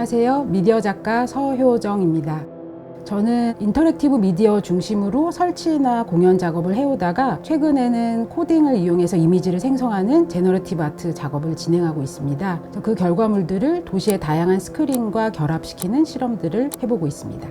안녕하세요. 미디어 작가 서효정입니다. 저는 인터랙티브 미디어 중심으로 설치나 공연 작업을 해오다가 최근에는 코딩을 이용해서 이미지를 생성하는 제너러티브 아트 작업을 진행하고 있습니다. 그 결과물들을 도시의 다양한 스크린과 결합시키는 실험들을 해보고 있습니다.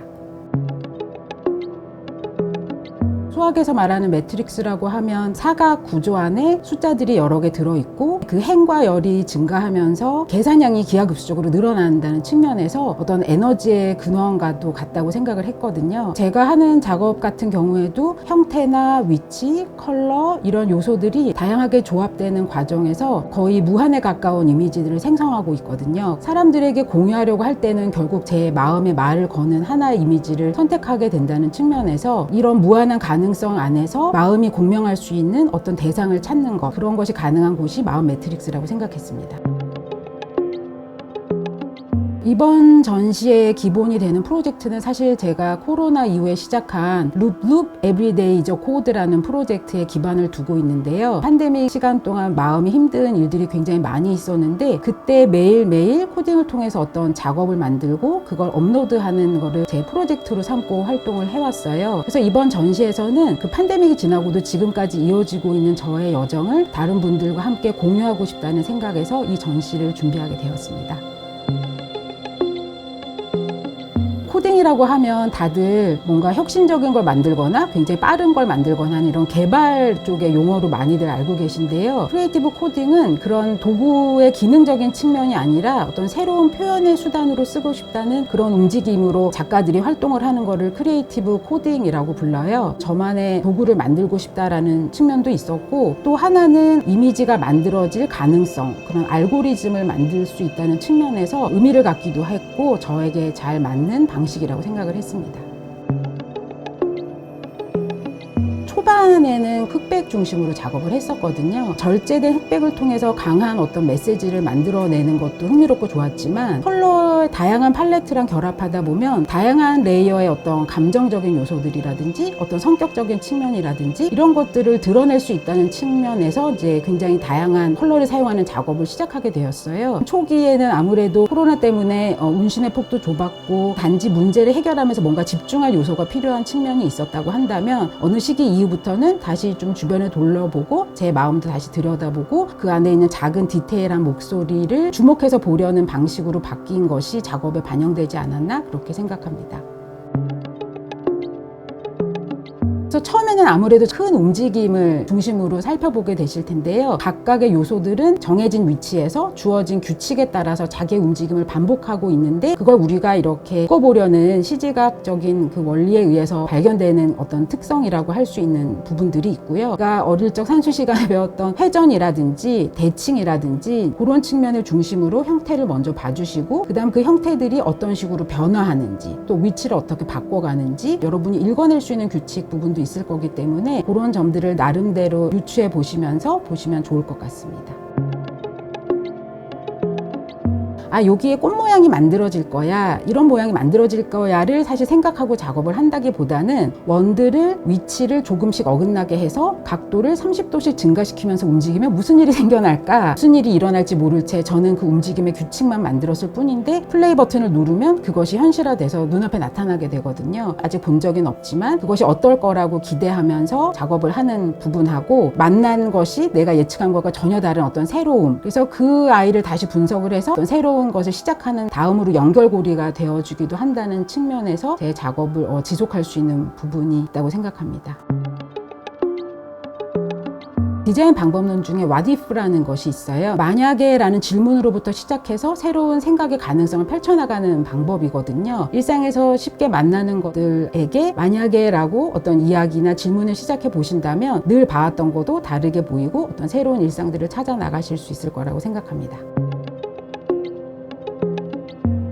수학에서 말하는 매트릭스라고 하면 사각 구조 안에 숫자들이 여러 개 들어있고 그 행과 열이 증가하면서 계산량이 기하급수적으로 늘어난다는 측면에서 어떤 에너지의 근원과도 같다고 생각을 했거든요. 제가 하는 작업 같은 경우에도 형태나 위치, 컬러 이런 요소들이 다양하게 조합되는 과정에서 거의 무한에 가까운 이미지들을 생성하고 있거든요. 사람들에게 공유하려고 할 때는 결국 제 마음의 말을 거는 하나의 이미지를 선택하게 된다는 측면에서 이런 무한한 가능성 안에서 마음이 공명할 수 있는 어떤 대상을 찾는 것, 그런 것이 가능한 곳이 마음 매트릭스라고 생각했습니다. 이번 전시의 기본이 되는 프로젝트는 사실 제가 코로나 이후에 시작한 룹 에브리데이 이즈 코드라는 프로젝트에 기반을 두고 있는데요. 팬데믹 시간 동안 마음이 힘든 일들이 굉장히 많이 있었는데 그때 매일매일 코딩을 통해서 어떤 작업을 만들고 그걸 업로드하는 거를 제 프로젝트로 삼고 활동을 해왔어요. 그래서 이번 전시에서는 그 팬데믹이 지나고도 지금까지 이어지고 있는 저의 여정을 다른 분들과 함께 공유하고 싶다는 생각에서 이 전시를 준비하게 되었습니다. 코딩이라고 하면 다들 뭔가 혁신적인 걸 만들거나 굉장히 빠른 걸 만들거나 하는 이런 개발 쪽의 용어로 많이들 알고 계신데요. 크리에이티브 코딩은 그런 도구의 기능적인 측면이 아니라 어떤 새로운 표현의 수단으로 쓰고 싶다는 그런 움직임으로 작가들이 활동을 하는 거를 크리에이티브 코딩이라고 불러요. 저만의 도구를 만들고 싶다라는 측면도 있었고 또 하나는 이미지가 만들어질 가능성, 그런 알고리즘을 만들 수 있다는 측면에서 의미를 갖기도 했고 저에게 잘 맞는 방식이라고 생각을 했습니다. 초반에는 흑백 중심으로 작업을 했었거든요. 절제된 흑백을 통해서 강한 어떤 메시지를 만들어내는 것도 흥미롭고 좋았지만 컬러의 다양한 팔레트랑 결합하다 보면 다양한 레이어의 어떤 감정적인 요소들이라든지 어떤 성격적인 측면이라든지 이런 것들을 드러낼 수 있다는 측면에서 이제 굉장히 다양한 컬러를 사용하는 작업을 시작하게 되었어요. 초기에는 아무래도 코로나 때문에 운신의 폭도 좁았고 단지 문제를 해결하면서 뭔가 집중할 요소가 필요한 측면이 있었다고 한다면 어느 시기 이후부터는 다시 좀 주변을 돌려보고 제 마음도 다시 들여다보고 그 안에 있는 작은 디테일한 목소리를 주목해서 보려는 방식으로 바뀐 것이 작업에 반영되지 않았나 그렇게 생각합니다. 그래서 처음에는 아무래도 큰 움직임을 중심으로 살펴보게 되실 텐데요. 각각의 요소들은 정해진 위치에서 주어진 규칙에 따라서 자기의 움직임을 반복하고 있는데 그걸 우리가 이렇게 꿔보려는 시지각적인 그 원리에 의해서 발견되는 어떤 특성이라고 할 수 있는 부분들이 있고요. 제가 어릴 적 산수 시간에 배웠던 회전이라든지 대칭이라든지 그런 측면을 중심으로 형태를 먼저 봐주시고 그 다음 그 형태들이 어떤 식으로 변화하는지 또 위치를 어떻게 바꿔가는지 여러분이 읽어낼 수 있는 규칙 부분도 있을 거기 때문에 그런 점들을 나름대로 유추해 보시면서 보시면 좋을 것 같습니다. 여기에 꽃 모양이 만들어질 거야, 이런 모양이 만들어질 거야를 사실 생각하고 작업을 한다기보다는 원들을 위치를 조금씩 어긋나게 해서 각도를 30도씩 증가시키면서 움직이면 무슨 일이 생겨날까, 무슨 일이 일어날지 모를 채 저는 그 움직임의 규칙만 만들었을 뿐인데 플레이 버튼을 누르면 그것이 현실화돼서 눈앞에 나타나게 되거든요. 아직 본 적은 없지만 그것이 어떨 거라고 기대하면서 작업을 하는 부분하고 만난 것이 내가 예측한 것과 전혀 다른 어떤 새로움, 그래서 그 아이를 다시 분석을 해서 어떤 새로운 것을 시작하는 다음으로 연결고리가 되어주기도 한다는 측면에서 제 작업을 지속할 수 있는 부분이 있다고 생각합니다. 디자인 방법론 중에 What if라는 것이 있어요. 만약에 라는 질문으로부터 시작해서 새로운 생각의 가능성을 펼쳐나가는 방법이거든요. 일상에서 쉽게 만나는 것들에게 만약에 라고 어떤 이야기나 질문을 시작해 보신다면 늘 봐왔던 것도 다르게 보이고 어떤 새로운 일상들을 찾아 나가실 수 있을 거라고 생각합니다.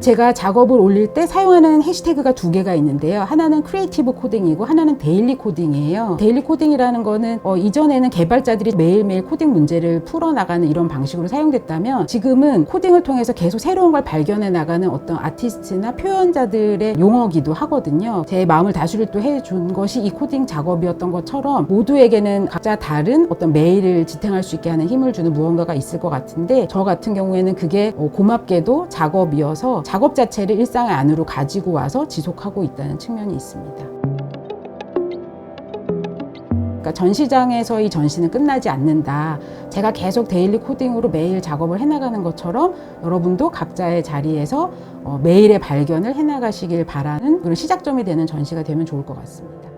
제가 작업을 올릴 때 사용하는 해시태그가 두 개가 있는데요. 하나는 크리에이티브 코딩이고 하나는 데일리 코딩이에요. 데일리 코딩이라는 거는 이전에는 개발자들이 매일매일 코딩 문제를 풀어나가는 이런 방식으로 사용됐다면 지금은 코딩을 통해서 계속 새로운 걸 발견해 나가는 어떤 아티스트나 표현자들의 용어기도 하거든요. 제 마음을 다스릴 또 해준 것이 이 코딩 작업이었던 것처럼 모두에게는 각자 다른 어떤 매일을 지탱할 수 있게 하는 힘을 주는 무언가가 있을 것 같은데 저 같은 경우에는 그게 고맙게도 작업이어서 작업 자체를 일상 안으로 가지고 와서 지속하고 있다는 측면이 있습니다. 그러니까 전시장에서의 전시는 끝나지 않는다. 제가 계속 데일리 코딩으로 매일 작업을 해나가는 것처럼 여러분도 각자의 자리에서 매일의 발견을 해나가시길 바라는 그런 시작점이 되는 전시가 되면 좋을 것 같습니다.